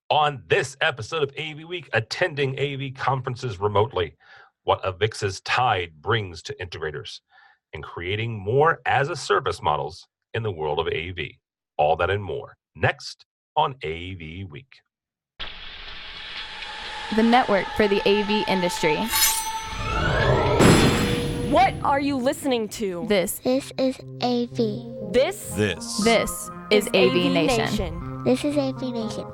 On this episode of AV Week, attending AV conferences remotely, what AVIXA TIDE brings to integrators, and creating more as-a-service models in the world of AV. All that and more, next on AV Week. The network for the AV industry. What are you listening to? This is AV. This is AVNation. This is AVNation.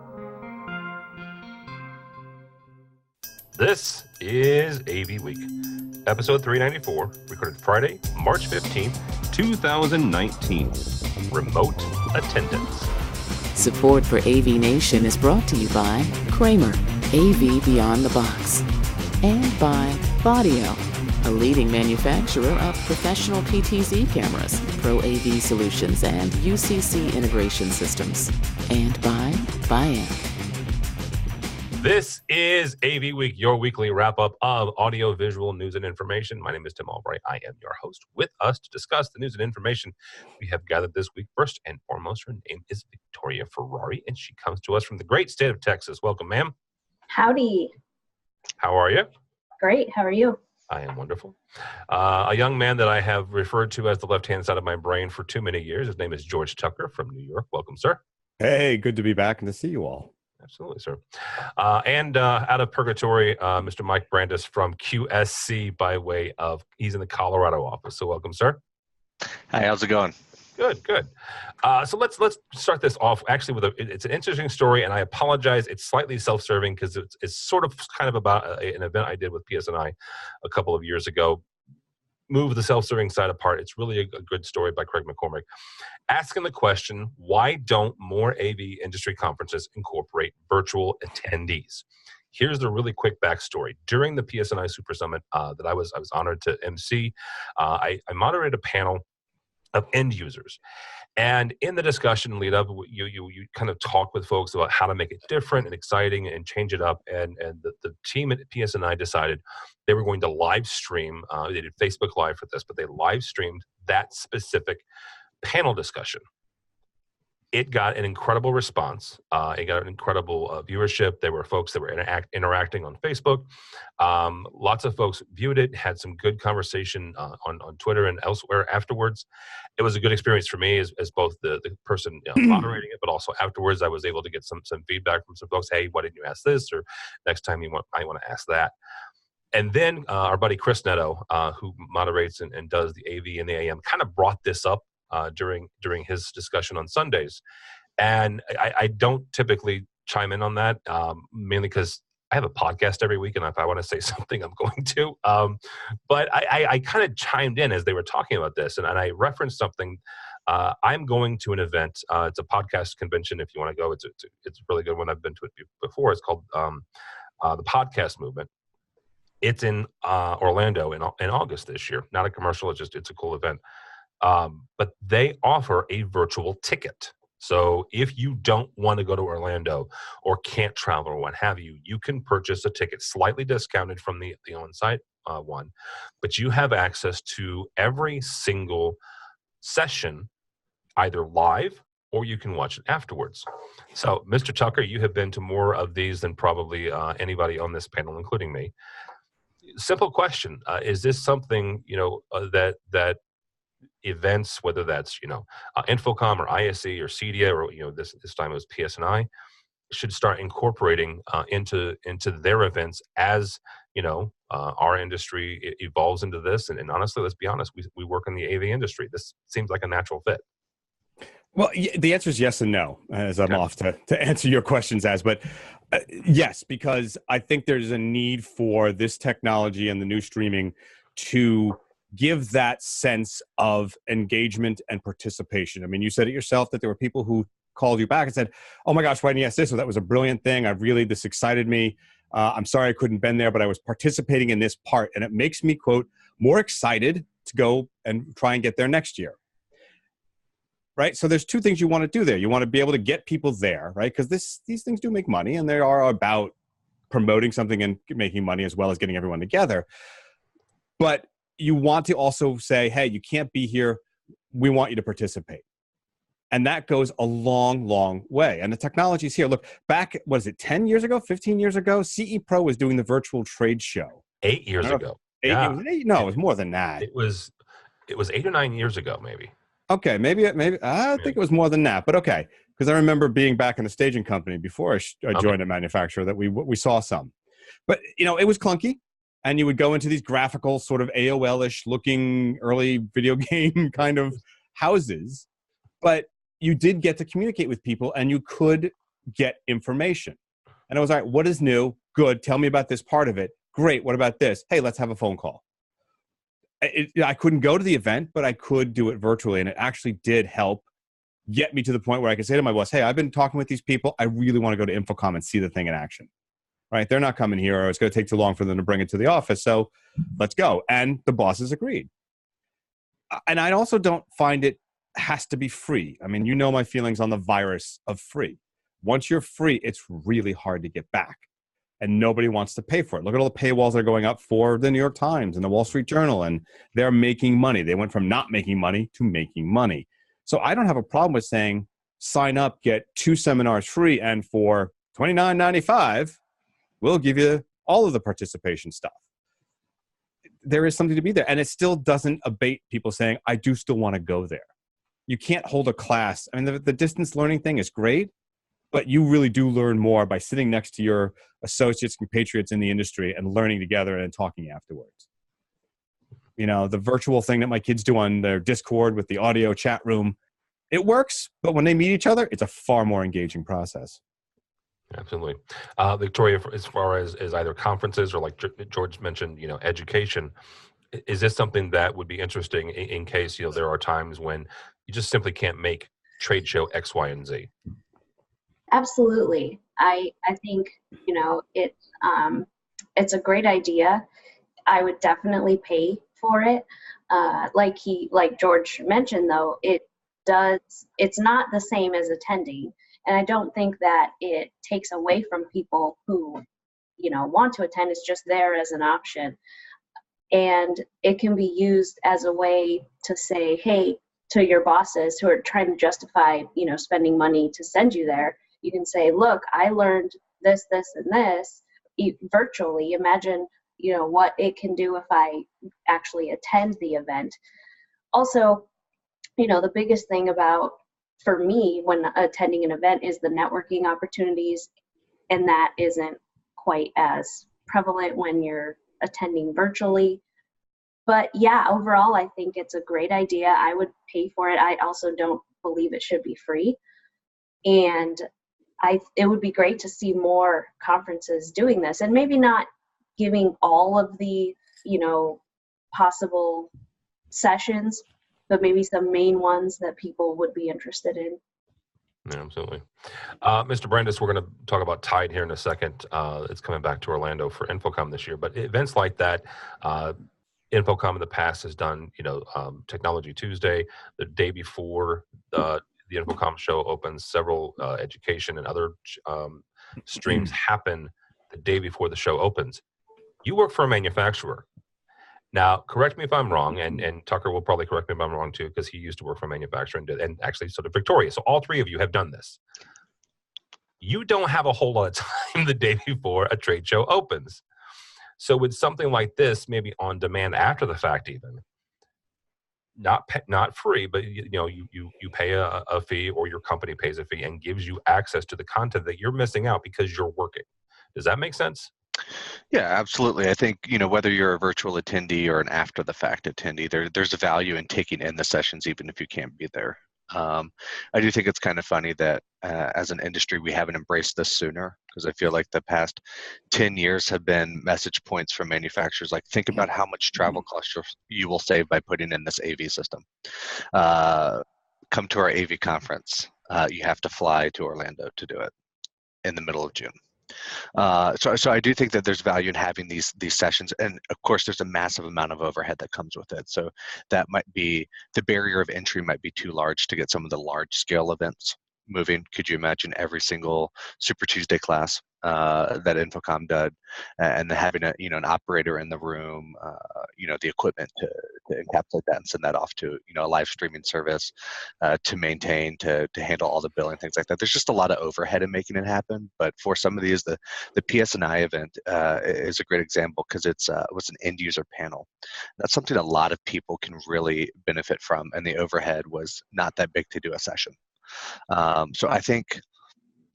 This is AV Week, episode 394, recorded Friday, March 15th, 2019. Remote attendance. Support for AVNation is brought to you by Kramer, AV Beyond the Box, and by Audio, a leading manufacturer of professional PTZ cameras, Pro AV Solutions, and UCC integration systems, and by Biamp. This is AV Week, your weekly wrap-up of audio-visual news and information. My name is Tim Albright. I am your host. With us to discuss the news and information we have gathered this week. First and foremost, her name is Victoria Ferrari, and she comes to us from the great state of Texas. Welcome, ma'am. Howdy. How are you? Great. How are you? I am wonderful. A young man that I have referred to as the left-hand side of my brain for too many years. His name is George Tucker from New York. Welcome, sir. Hey, good to be back and to see you all. Absolutely, sir. And out of purgatory, Mr. Mike Brandis from QSC by way of, he's in the Colorado office. So welcome, sir. Hi, how's it going? Good. So let's start this off actually with it's an interesting story, and I apologize. It's slightly self-serving because it's sort of kind of about an event I did with PSNI a couple of years ago. Move the self-serving side apart. It's really a good story by Craig McCormick. Asking the question, why don't more AV industry conferences incorporate virtual attendees? Here's the really quick backstory. During the PSNI Super Summit that I was honored to MC, I moderated a panel of end users. And in the discussion lead up, you kind of talk with folks about how to make it different and exciting and change it up. And the team at PSNI decided they were going to live stream. They did Facebook Live for this, but they live streamed that specific panel discussion. It got an incredible response. It got an incredible viewership. There were folks that were interacting on Facebook. Lots of folks viewed it, had some good conversation on Twitter and elsewhere afterwards. It was a good experience for me as both the person moderating it, but also afterwards I was able to get some feedback from some folks. Hey, why didn't you ask this? Or next time I want to ask that. And then our buddy Chris Netto, who moderates and does the AV and the AM, kind of brought this up during his discussion on Sundays. And I don't typically chime in on that, mainly because I have a podcast every week, and if I want to say something, I'm going to. But I kind of chimed in as they were talking about this, and I referenced something. I'm going to an event. It's a podcast convention. If you want to go, it's a really good one. I've been to it before. It's called the Podcast Movement. It's in Orlando in August this year. Not a commercial. It's a cool event. But they offer a virtual ticket. So if you don't want to go to Orlando or can't travel or what have you, you can purchase a ticket slightly discounted from the on-site one, but you have access to every single session, either live or you can watch it afterwards. So, Mr. Tucker, you have been to more of these than probably anybody on this panel, including me. Simple question: is this something that events, whether that's Infocom or ISE or CEDIA or this time it was PSNI, should start incorporating into their events as our industry evolves into this? And honestly, let's be honest, we work in the AV industry. This seems like a natural fit. Well, the answer is yes and no, as I'm off to answer your questions but yes, because I think there's a need for this technology and the new streaming to give that sense of engagement and participation. I mean, you said it yourself that there were people who called you back and said, oh my gosh, why didn't you ask this? Or that was a brilliant thing. This excited me. I'm sorry I couldn't been there, but I was participating in this part. And it makes me, quote, more excited to go and try and get there next year. Right? So there's two things you want to do there. You want to be able to get people there, right? Because these things do make money, and they are about promoting something and making money as well as getting everyone together. But you want to also say, hey, you can't be here. We want you to participate. And that goes a long, long way. And the technology's here. Look, back, what is it, 10 years ago, 15 years ago, CE Pro was doing the virtual trade show. 8 years ago. It was 8? No, it was more than that. It was 8 or 9 years ago, maybe. Okay, maybe I think it was more than that, but okay, because I remember being back in the staging company before I joined a manufacturer that we saw some, but it was clunky, and you would go into these graphical sort of AOL-ish looking early video game kind of houses, but you did get to communicate with people, and you could get information, and I was like, what is new? Good, tell me about this part of it. Great, what about this? Hey, let's have a phone call. I couldn't go to the event, but I could do it virtually. And it actually did help get me to the point where I could say to my boss, hey, I've been talking with these people. I really want to go to InfoComm and see the thing in action. Right? They're not coming here, or it's going to take too long for them to bring it to the office. So let's go. And the bosses agreed. And I also don't find it has to be free. I mean, my feelings on the virus of free. Once you're free, it's really hard to get back. And nobody wants to pay for it. Look at all the paywalls that are going up for the New York Times and the Wall Street Journal, and they're making money. They went from not making money to making money. So I don't have a problem with saying, sign up, get 2 seminars free, and for $29.95, we'll give you all of the participation stuff. There is something to be there. And it still doesn't abate people saying, I do still want to go there. You can't hold a class. I mean, the distance learning thing is great, but you really do learn more by sitting next to your associates and compatriots in the industry and learning together and talking afterwards. The virtual thing that my kids do on their Discord with the audio chat room, it works, but when they meet each other, it's a far more engaging process. Absolutely. Victoria, as far as either conferences or like George mentioned, education, is this something that would be interesting in case, there are times when you just simply can't make trade show X, Y, and Z? Absolutely. I think, it's a great idea. I would definitely pay for it. Like George mentioned, though, it's not the same as attending. And I don't think that it takes away from people who, want to attend. It's just there as an option. And it can be used as a way to say, hey, to your bosses who are trying to justify, spending money to send you there. You can say, look, I learned this, and this virtually. Imagine, what it can do if I actually attend the event. Also, the biggest thing for me when attending an event is the networking opportunities, and that isn't quite as prevalent when you're attending virtually. But yeah, overall, I think it's a great idea. I would pay for it. I also don't believe it should be free. And it would be great to see more conferences doing this, and maybe not giving all of the, possible sessions, but maybe some main ones that people would be interested in. Yeah, absolutely. Mr. Brandis, we're going to talk about TIDE here in a second. It's coming back to Orlando for InfoComm this year, but events like that, InfoComm in the past has done, Technology Tuesday, the day before the InfoComm show opens. Several education and other streams happen the day before the show opens. You work for a manufacturer. Now, correct me if I'm wrong, and Tucker will probably correct me if I'm wrong too, because he used to work for a manufacturer and actually so did Victoria. So all three of you have done this. You don't have a whole lot of time the day before a trade show opens. So with something like this, maybe on demand after the fact, even not free, but you pay a fee, or your company pays a fee and gives you access to the content that you're missing out because you're working. Does that make sense? Yeah, absolutely. I think, whether you're a virtual attendee or an after the fact attendee, there's a value in taking in the sessions, even if you can't be there. I do think it's kind of funny that as an industry, we haven't embraced this sooner, because I feel like the past 10 years have been message points from manufacturers. Like, think about how much travel costs you will save by putting in this AV system. Come to our AV conference. You have to fly to Orlando to do it in the middle of June. So I do think that there's value in having these sessions, and of course there's a massive amount of overhead that comes with it. So that might be, the barrier of entry might be too large to get some of the large scale events moving. Could you imagine every single Super Tuesday class that Infocom did, and then having an operator in the room, the equipment to encapsulate that and send that off to a live streaming service to maintain, to handle all the billing, things like that. There's just a lot of overhead in making it happen. But for some of these, the PSNI event is a great example because it was an end user panel. That's something a lot of people can really benefit from, and the overhead was not that big to do a session. So I think,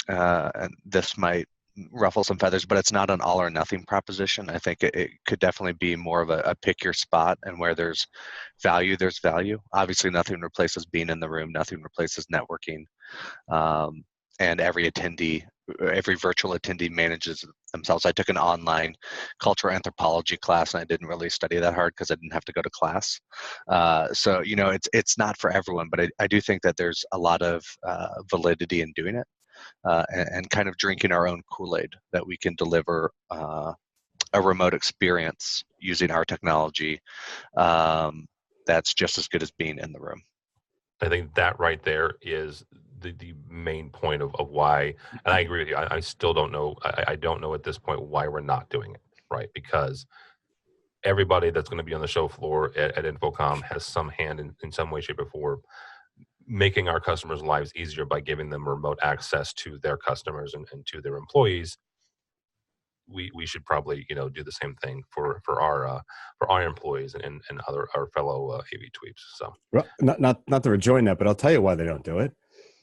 and this might ruffle some feathers, but it's not an all or nothing proposition. I think it could definitely be more of a pick your spot, and where there's value, there's value. Obviously, nothing replaces being in the room, nothing replaces networking. And every virtual attendee manages themselves. I took an online cultural anthropology class, and I didn't really study that hard because I didn't have to go to class. So it's not for everyone, but I do think that there's a lot of validity in doing it, and kind of drinking our own Kool-Aid, that we can deliver a remote experience using our technology that's just as good as being in the room. I think that right there is the main point of why, and I agree with you. I still don't know. I don't know at this point why we're not doing it, right? Because everybody that's going to be on the show floor at Infocom has some hand in some way, shape, or form making our customers' lives easier by giving them remote access to their customers and to their employees. We should probably do the same thing for our employees and our fellow AV tweeps. So not to rejoin that, but I'll tell you why they don't do it.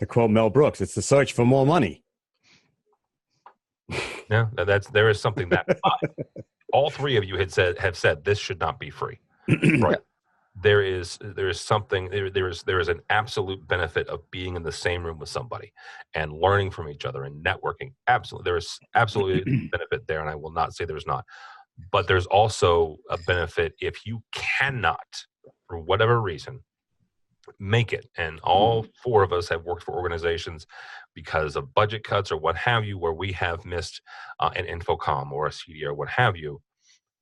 To quote Mel Brooks, it's the search for more money. Yeah, there is something that all three of you have said this should not be free, right? There is something there is an absolute benefit of being in the same room with somebody and learning from each other and networking. Absolutely, there is absolutely benefit there, and I will not say there's not. But there's also a benefit if you cannot, for whatever reason, make it. And all four of us have worked for organizations because of budget cuts or what have you, where we have missed an Infocom or a CD or what have you,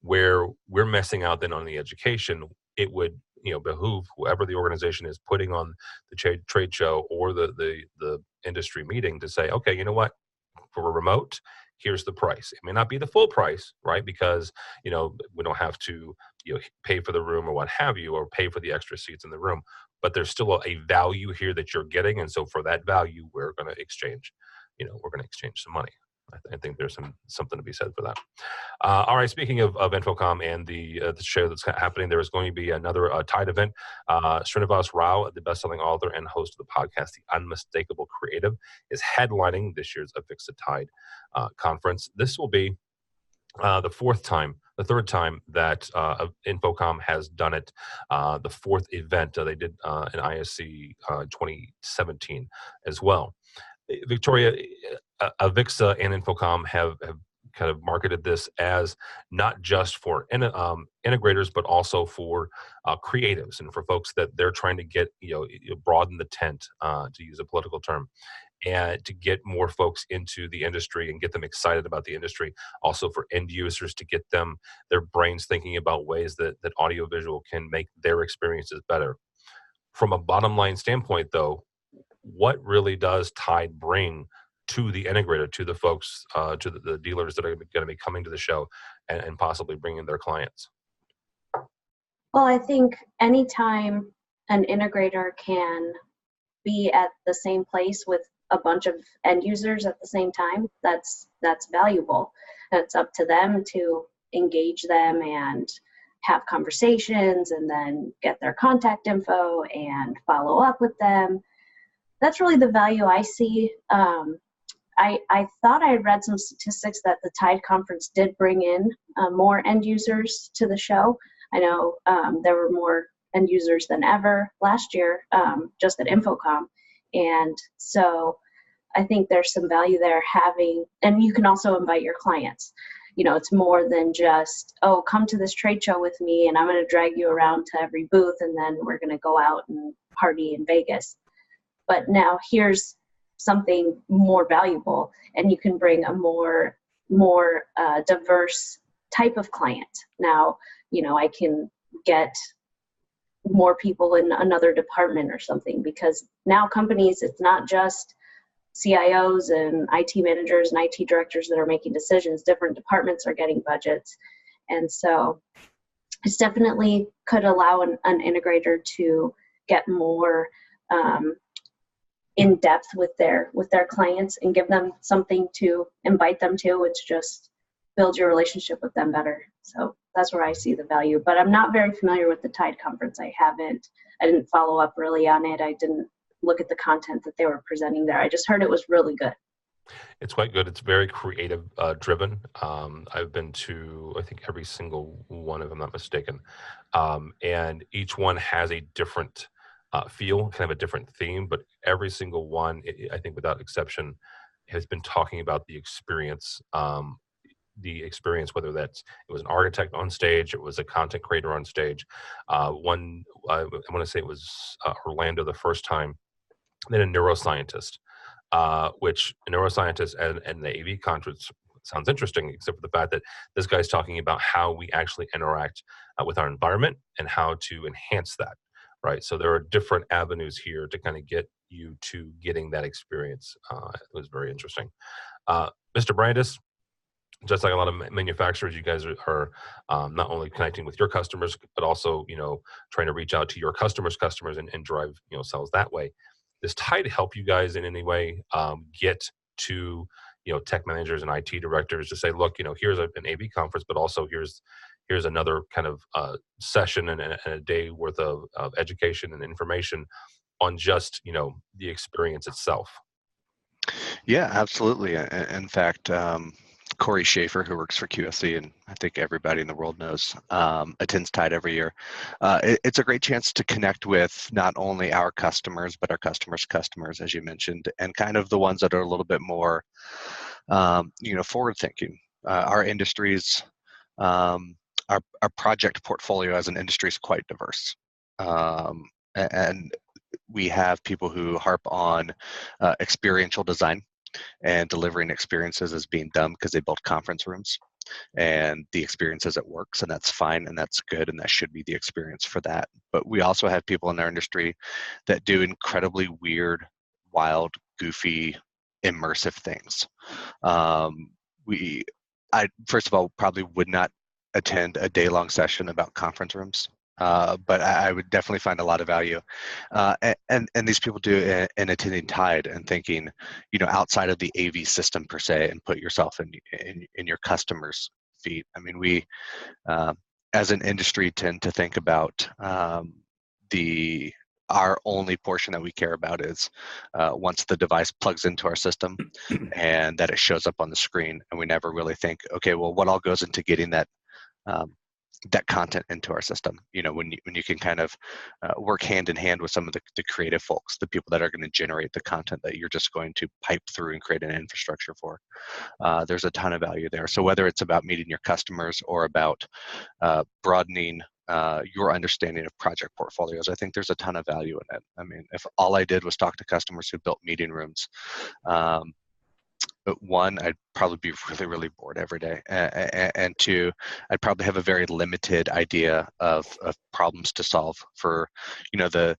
where we're missing out then on the education. It would behoove whoever the organization is putting on the trade show or the industry meeting to say, okay, you know what, for a remote, here's the price. It may not be the full price, right? Because we don't have to pay for the room or what have you, or pay for the extra seats in the room, but there's still a value here that you're getting, and so for that value, we're going to exchange some money. I think there's something to be said for that. All right, speaking of Infocom and the show that's happening, there is going to be another TIDE event. Srinivas Rao, the best-selling author and host of the podcast The Unmistakable Creative, is headlining this year's AVIXA TIDE conference. This will be the third time that Infocom has done it. The fourth event they did in ISC 2017 as well. Victoria, AVIXA and Infocom have kind of marketed this as not just for integrators, but also for creatives and for folks that they're trying to get, broaden the tent, to use a political term, and to get more folks into the industry and get them excited about the industry. Also for end users, to get their brains thinking about ways that audiovisual can make their experiences better. From a bottom line standpoint, though, what really does TIDE bring to the integrator, to the folks, to the dealers that are going to be coming to the show and possibly bringing their clients? Well, I think anytime an integrator can be at the same place with a bunch of end users at the same time, that's valuable. And it's up to them to engage them and have conversations and then get their contact info and follow up with them. That's really the value I see. I thought I had read some statistics that the TIDE conference did bring in more end users to the show. I know there were more end users than ever last year, just at Infocom. And so I think there's some value there and you can also invite your clients. It's more than just, oh, come to this trade show with me and I'm going to drag you around to every booth and then we're going to go out and party in Vegas. But now here's something more valuable, and you can bring a more diverse type of client. Now, I can get more people in another department or something, because now companies, it's not just CIOs and IT managers and IT directors that are making decisions. Different departments are getting budgets. And so it's definitely could allow an integrator to get more in depth with their clients and give them something to invite them to, which just builds your relationship with them better. So that's where I see the value. But I'm not very familiar with the TIDE conference. I didn't follow up really on it. I didn't look at the content that they were presenting there. I just heard it was really good. It's quite good. It's very creative driven. I've been to, I think, every single one, if I'm not mistaken. And each one has a different feel, kind of a different theme, but every single one, I think without exception, has been talking about the experience, whether it was an architect on stage, it was a content creator on stage. I want to say it was Orlando the first time, then a neuroscientist. Which a neuroscientist and the AV conference sounds interesting, except for the fact that this guy's talking about how we actually interact with our environment and how to enhance that, right? So there are different avenues here to kind of get you to getting that experience. It was very interesting. Mr. Brandis, just like a lot of manufacturers, you guys are not only connecting with your customers, but also, trying to reach out to your customers' customers and drive, sales that way. Does TIDE help you guys in any way get to, tech managers and IT directors to say, look, here's an AV conference, but also here's another kind of session and a day worth of education and information on just, the experience itself? Yeah, absolutely. In fact, Corey Schaefer, who works for QSC, and I think everybody in the world knows, attends TIDE every year. It's a great chance to connect with not only our customers, but our customers' customers, as you mentioned, and kind of the ones that are a little bit more, forward-thinking. Our industries, our project portfolio as an industry is quite diverse. And we have people who harp on experiential design and delivering experiences as being done because they build conference rooms and the experience as it works, and that's fine and that's good and that should be the experience for that. But we also have people in our industry that do incredibly weird, wild, goofy, immersive things. I first of all probably would not attend a day-long session about conference rooms. But I would definitely find a lot of value. And these people do in attending TIDE and thinking, outside of the AV system per se, and put yourself in your customer's feet. I mean, we, as an industry, tend to think about our only portion that we care about is once the device plugs into our system and that it shows up on the screen, and we never really think, okay, well, what all goes into getting that content into our system, when you can kind of work hand in hand with some of the creative folks, the people that are going to generate the content that you're just going to pipe through and create an infrastructure for. There's a ton of value there. So whether it's about meeting your customers or about broadening your understanding of project portfolios, I think there's a ton of value in it. I mean, if all I did was talk to customers who built meeting rooms, but one, I'd probably be really, really bored every day. And two, I'd probably have a very limited idea of problems to solve for, the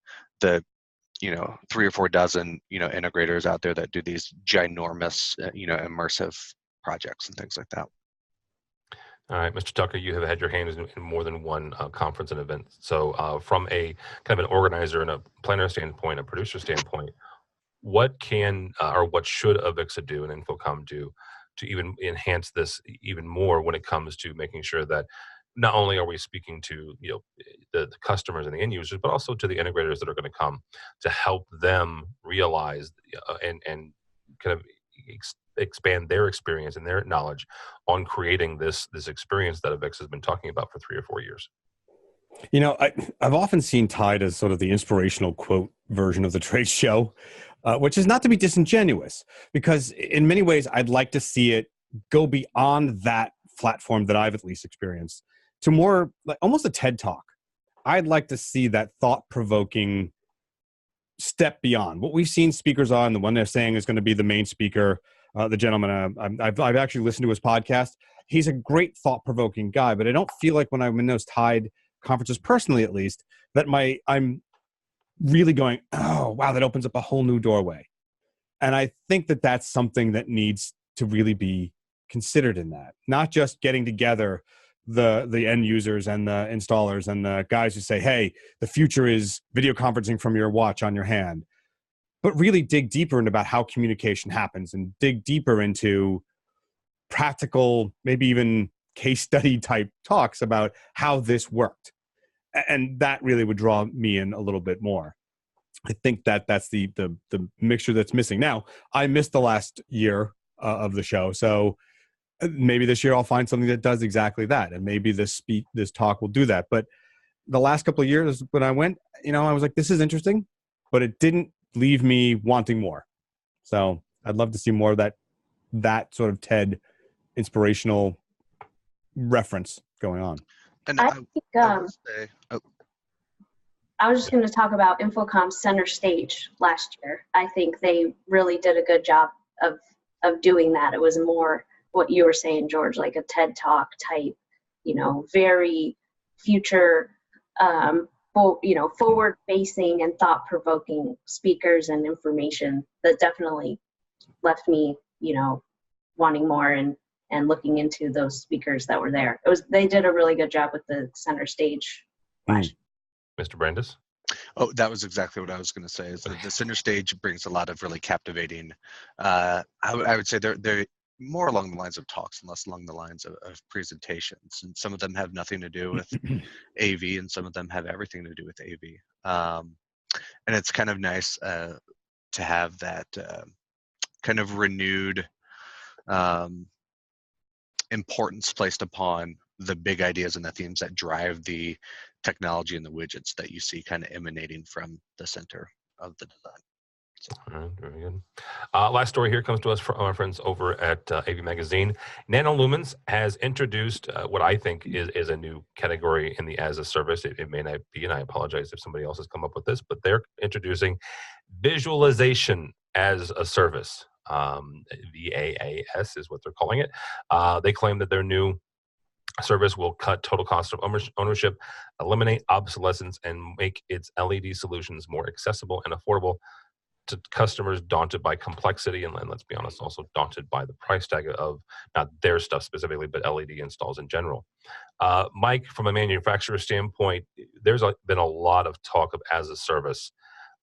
3 or 4 dozen, integrators out there that do these ginormous, immersive projects and things like that. All right, Mr. Tucker, you have had your hands in more than one conference and event. So from a kind of an organizer and a planner standpoint, a producer standpoint, what can or what should AVIXA do and Infocom do to even enhance this even more when it comes to making sure that not only are we speaking to the customers and the end users, but also to the integrators that are going to come to help them realize and kind of expand their experience and their knowledge on creating this experience that AVIXA has been talking about for 3 or 4 years. I've often seen TIDE as sort of the inspirational quote version of the trade show. Which is not to be disingenuous, because in many ways, I'd like to see it go beyond that platform that I've at least experienced to more like almost a TED Talk. I'd like to see that thought-provoking step beyond what we've seen speakers on. The one they're saying is going to be the main speaker, the gentleman. I've actually listened to his podcast. He's a great thought-provoking guy, but I don't feel like when I'm in those TIDE conferences, personally at least, that I'm really going, oh, wow, that opens up a whole new doorway. And I think that that's something that needs to really be considered in that, not just getting together the end users and the installers and the guys who say, hey, the future is video conferencing from your watch on your hand, but really dig deeper into about how communication happens and dig deeper into practical, maybe even case study type talks about how this worked. And that really would draw me in a little bit more. I think that that's the mixture that's missing. Now, I missed the last year of the show, so maybe this year I'll find something that does exactly that, and maybe this talk will do that. But the last couple of years when I went, I was like, this is interesting, but it didn't leave me wanting more. So I'd love to see more of that sort of TED inspirational reference going on. And I think would say, I was just going to talk about Infocom's Center Stage last year. I think they really did a good job of doing that. It was more what you were saying, George, like a TED Talk type, very future, forward-facing and thought-provoking speakers and information that definitely left me, wanting more and looking into those speakers that were there. They did a really good job with the Center Stage last year. Mr. Brandis? Oh, that was exactly what I was going to say. Is that the Center Stage brings a lot of really captivating. I would say they're more along the lines of talks and less along the lines of presentations. And some of them have nothing to do with AV, and some of them have everything to do with AV. And it's kind of nice to have that kind of renewed importance placed upon the big ideas and the themes that drive the technology and the widgets that you see kind of emanating from the center of the design. All right, very good. Last story here comes to us from our friends over at AV Magazine. Nanolumens has introduced what I think is a new category in the as a service. It may not be, and I apologize if somebody else has come up with this, but they're introducing visualization as a service. VAAS is what they're calling it. They claim that their new service will cut total cost of ownership, eliminate obsolescence, and make its LED solutions more accessible and affordable to customers daunted by complexity, and let's be honest, also daunted by the price tag of not their stuff specifically, but LED installs in general. Mike, from a manufacturer standpoint, there's been a lot of talk of as a service.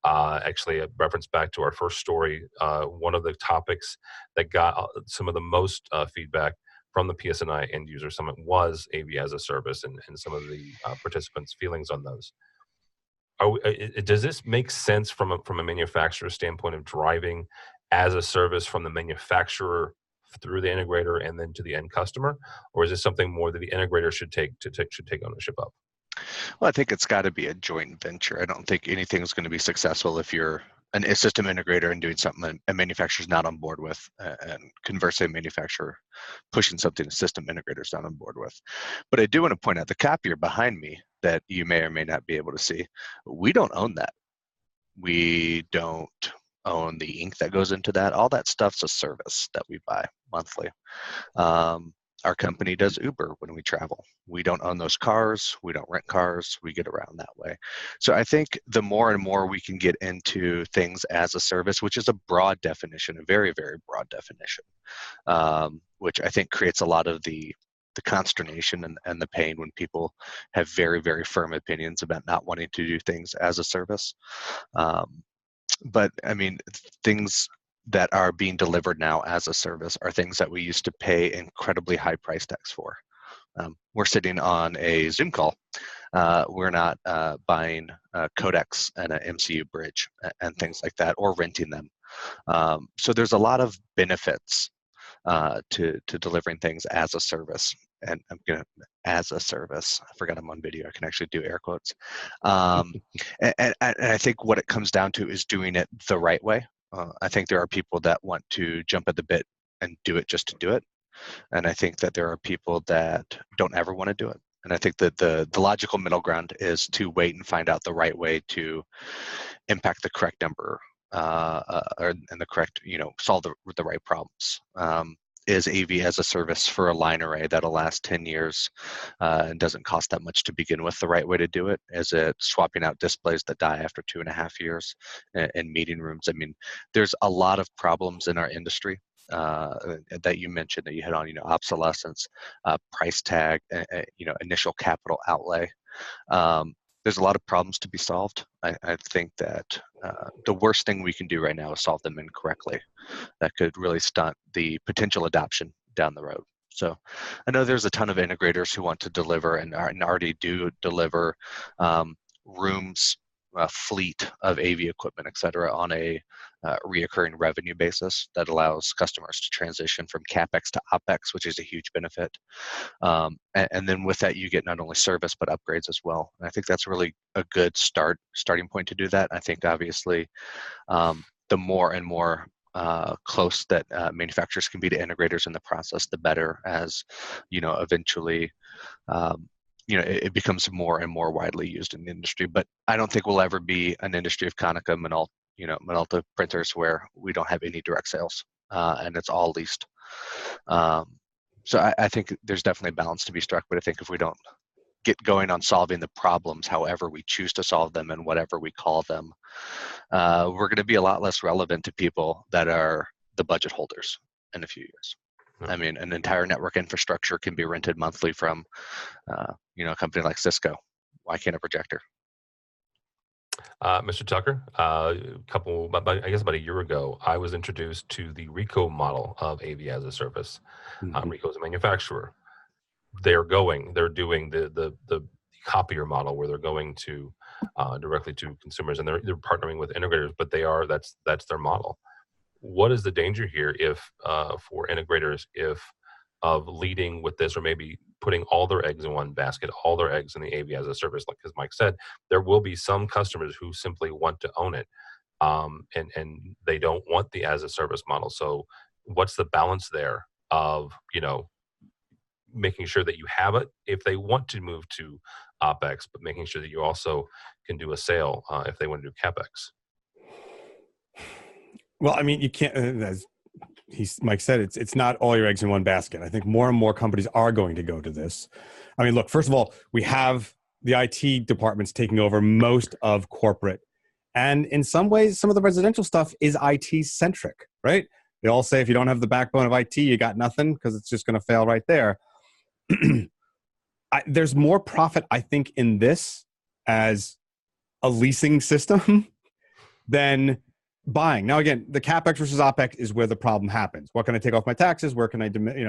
Actually, a reference back to our first story, one of the topics that got some of the most feedback from the PSNI End User Summit was AV as a service, and some of the participants' feelings on those. Does this make sense from a manufacturer standpoint of driving as a service from the manufacturer through the integrator and then to the end customer, or is this something more that the integrator should take ownership of? Well, I think it's got to be a joint venture. I don't think anything's going to be successful if you're a system integrator and doing something a manufacturer's not on board with, and conversely, a manufacturer pushing something a system integrator's not on board with. But I do want to point out the copier behind me that you may or may not be able to see. We don't own that. We don't own the ink that goes into that. All that stuff's a service that we buy monthly. Our company does Uber when we travel. We don't own those cars. We don't rent cars. We get around that way. So I think the more and more we can get into things as a service, which is a broad definition, a very, very broad definition, which I think creates a lot of the consternation and the pain when people have very, very firm opinions about not wanting to do things as a service. But I mean, things that are being delivered now as a service are things that we used to pay incredibly high price tags for. We're sitting on a Zoom call. We're not buying codecs and an MCU bridge and things like that, or renting them. So there's a lot of benefits to delivering things as a service. And I'm gonna, as a service, I forgot I'm on video, I can actually do air quotes. And I think what it comes down to is doing it the right way. I think there are people that want to jump at the bit and do it just to do it. And I think that there are people that don't ever want to do it. And I think that the logical middle ground is to wait and find out the right way to impact the correct number and the correct, solve the right problems. is AV as a service for a line array that'll last 10 years and doesn't cost that much to begin with. The right way to do it? Is it swapping out displays that die after 2.5 years in meeting rooms? I mean, there's a lot of problems in our industry that you mentioned, that you hit on, obsolescence, price tag, initial capital outlay. There's a lot of problems to be solved. I think that the worst thing we can do right now is solve them incorrectly. That could really stunt the potential adoption down the road. So I know there's a ton of integrators who want to deliver and already do deliver rooms, fleet of AV equipment, et cetera, on a reoccurring revenue basis that allows customers to transition from CapEx to OpEx, which is a huge benefit. And then with that, you get not only service, but upgrades as well. And I think that's really a good starting point to do that. I think obviously the more and more close that manufacturers can be to integrators in the process, the better, as eventually it becomes more and more widely used in the industry. But I don't think we'll ever be an industry of Konica, Minolta printers where we don't have any direct sales and it's all leased. So I think there's definitely a balance to be struck, but I think if we don't get going on solving the problems, however we choose to solve them and whatever we call them, we're going to be a lot less relevant to people that are the budget holders in a few years. I mean, an entire network infrastructure can be rented monthly from, a company like Cisco. Why can't a projector? Mr. Tucker, about a year ago, I was introduced to the Ricoh model of AV as a service. Ricoh is a manufacturer. They're doing the copier model where they're going to directly to consumers, and they're partnering with integrators, but that's their model. What is the danger here for integrators of leading with this, or maybe putting all their eggs in one basket, all their eggs in the AV as a service? Like, as Mike said, there will be some customers who simply want to own it, and they don't want the as a service model. So what's the balance there of, making sure that you have it if they want to move to OpEx, but making sure that you also can do a sale if they want to do CapEx? Well, I mean, you can't, as Mike said, it's not all your eggs in one basket. I think more and more companies are going to go to this. I mean, look, first of all, we have the IT departments taking over most of corporate. And in some ways, some of the residential stuff is IT centric, right? They all say if you don't have the backbone of IT, you got nothing, because it's just going to fail right there. There's more profit, I think, in this as a leasing system than buying. Now, again, the CapEx versus OpEx is where the problem happens. What can I take off my taxes? Where can I,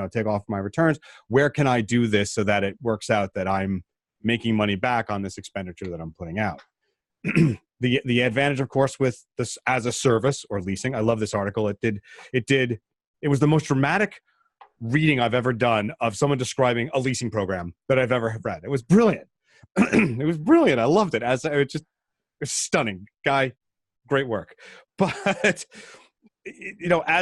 take off my returns? Where can I do this so that it works out that I'm making money back on this expenditure that I'm putting out? The advantage, of course, with this as a service or leasing, I love this article. It was the most dramatic reading I've ever done of someone describing a leasing program that I've ever read. It was brilliant. It was brilliant. I loved it. It was stunning. Guy, great work. But as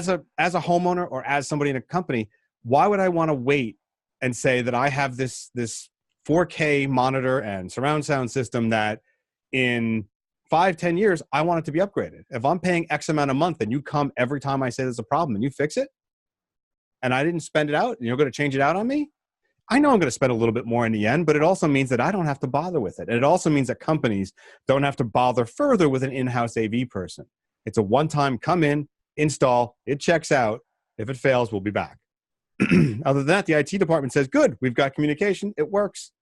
a homeowner or as somebody in a company, why would I want to wait and say that I have this 4K monitor and surround sound system that in 5-10 years I want it to be upgraded? If I'm paying X amount a month and you come every time I say there's a problem and you fix it, and I didn't spend it out, and you're going to change it out on me, I know I'm going to spend a little bit more in the end, but it also means that I don't have to bother with it. And it also means that companies don't have to bother further with an in-house AV person. It's a one-time come in, install, it checks out. If it fails, we'll be back. Other than that, the IT department says, good, we've got communication, it works.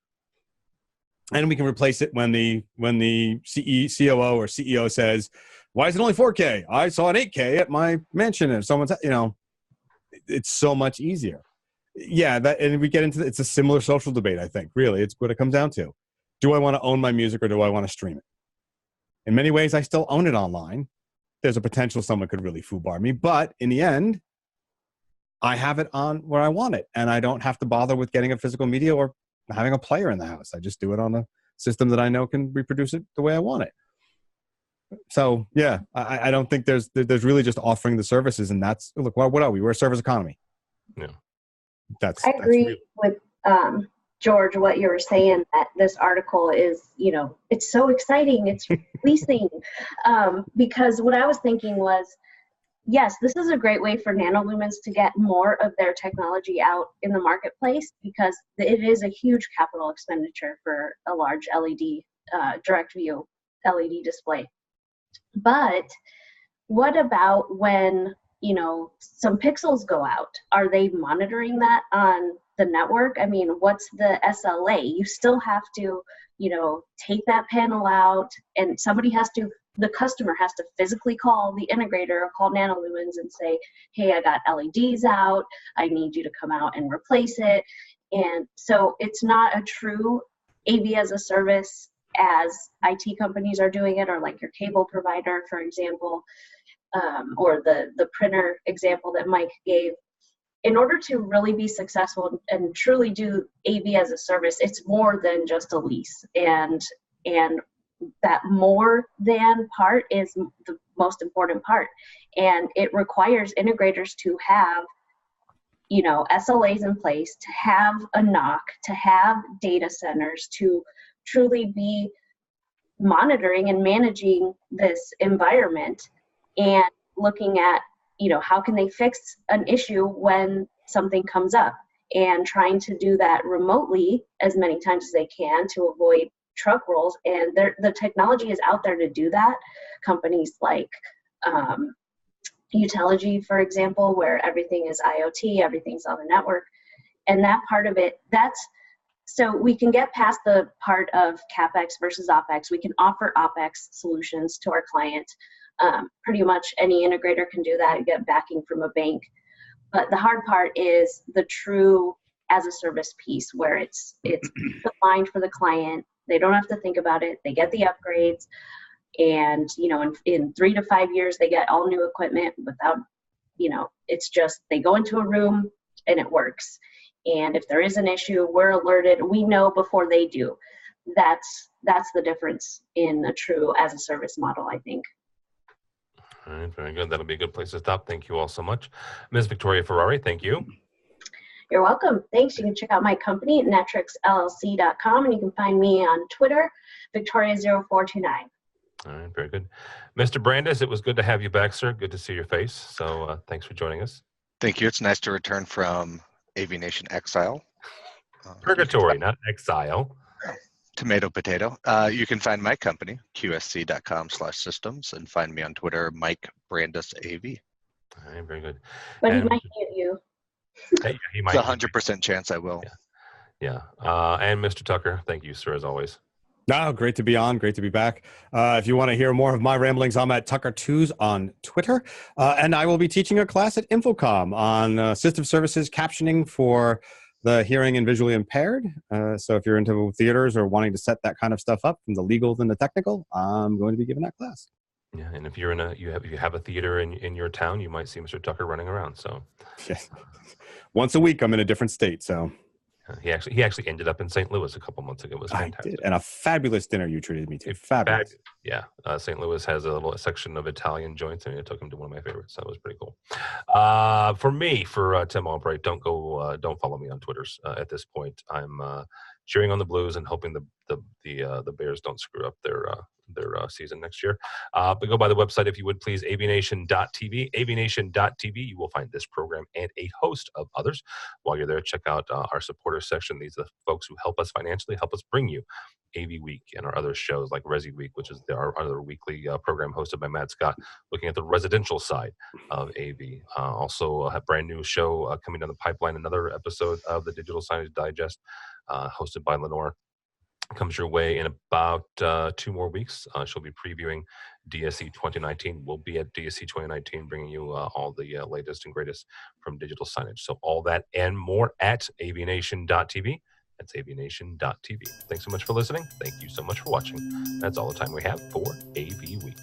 And we can replace it when the COO or CEO says, why is it only 4K? I saw an 8K at my mansion. And someone's, it's so much easier. Yeah, and we get into it's a similar social debate, I think. Really, it's what it comes down to. Do I want to own my music or do I want to stream it? In many ways, I still own it online. There's a potential someone could really foobar me, but in the end, I have it on where I want it, and I don't have to bother with getting a physical media or having a player in the house. I just do it on a system that I know can reproduce it the way I want it. So yeah, I don't think there's really just offering the services, and that's, look, what are we? We're a service economy. Yeah, I agree with George, what you were saying, that this article is, it's so exciting. It's leasing, because what I was thinking was, yes, this is a great way for nanolumens to get more of their technology out in the marketplace, because it is a huge capital expenditure for a large LED, direct view LED display. But what about when, some pixels go out? Are they monitoring that on the network? I mean, what's the SLA? You still have to, take that panel out, and the customer has to physically call the integrator or call nanolumens and say, hey, I got LEDs out. I need you to come out and replace it. And so it's not a true AV as a service as IT companies are doing it, or like your cable provider, for example, or the printer example that Mike gave. In order to really be successful and truly do AV as a service, it's more than just a lease. And that more than part is the most important part. And it requires integrators to have, SLAs in place, to have a NOC, to have data centers, to truly be monitoring and managing this environment, and looking at, how can they fix an issue when something comes up, and trying to do that remotely as many times as they can to avoid truck rolls. And the technology is out there to do that. Companies like Utelogy, for example, where everything is IoT, everything's on the network. And that part of it, so we can get past the part of CapEx versus OpEx. We can offer OpEx solutions to our client. Pretty much any integrator can do that and get backing from a bank. But the hard part is the true as a service piece, where it's defined for the client. They don't have to think about it. They get the upgrades, and in 3 to 5 years they get all new equipment without, it's just they go into a room and it works. And if there is an issue, we're alerted. We know before they do. That's the difference in a true as a service model, I think. All right, very good. That'll be a good place to stop. Thank you all so much. Ms. Victoria Ferrari, thank you. You're welcome. Thanks. You can check out my company at netrixllc.com, and you can find me on Twitter, Victoria0429. All right, very good. Mr. Brandis, it was good to have you back, sir. Good to see your face. So thanks for joining us. Thank you. It's nice to return from AVNation exile. Purgatory, not exile. Tomato, potato. You can find my company, qsc.com/systems, and find me on Twitter, Mike Brandis AV. All right, very good. But he might mute you. He might. It's a 100% chance I will. Yeah. And Mr. Tucker, thank you, sir, as always. No, great to be on. Great to be back. If you want to hear more of my ramblings, I'm at Tucker2s on Twitter. And I will be teaching a class at Infocom on assistive services captioning for the hearing and visually impaired. So if you're into theaters or wanting to set that kind of stuff up, from the legal and the technical, I'm going to be giving that class. Yeah, and if you're you have a theater in your town, you might see Mr. Tucker running around. So yes. Once a week, I'm in a different state. So he actually ended up in St. Louis a couple months ago. It was fantastic. I did, and a fabulous dinner you treated me to. Fabulous. Yeah, St. Louis has a little section of Italian joints, and I took him to one of my favorites. So that was pretty cool. For Tim Albright, don't follow me on Twitter at this point. I'm cheering on the Blues and hoping the Bears don't screw up their season next year. But go by the website, if you would please, avnation.tv. avnation.tv. You will find this program and a host of others. While you're there, check out our supporters section. These are the folks who help us financially, help us bring you AVWeek and our other shows like ResiWeek, which is our other weekly program hosted by Matt Scott, looking at the residential side of AV. Also, a brand new show coming down the pipeline, another episode of the Digital Signage Digest, hosted by Lenore. Comes your way in about 2 more weeks. She'll be previewing DSE 2019. We'll be at DSE 2019, bringing you all the latest and greatest from digital signage. So all that and more at avnation.tv. That's avnation.tv. Thanks so much for listening. Thank you so much for watching. That's all the time we have for AV Week.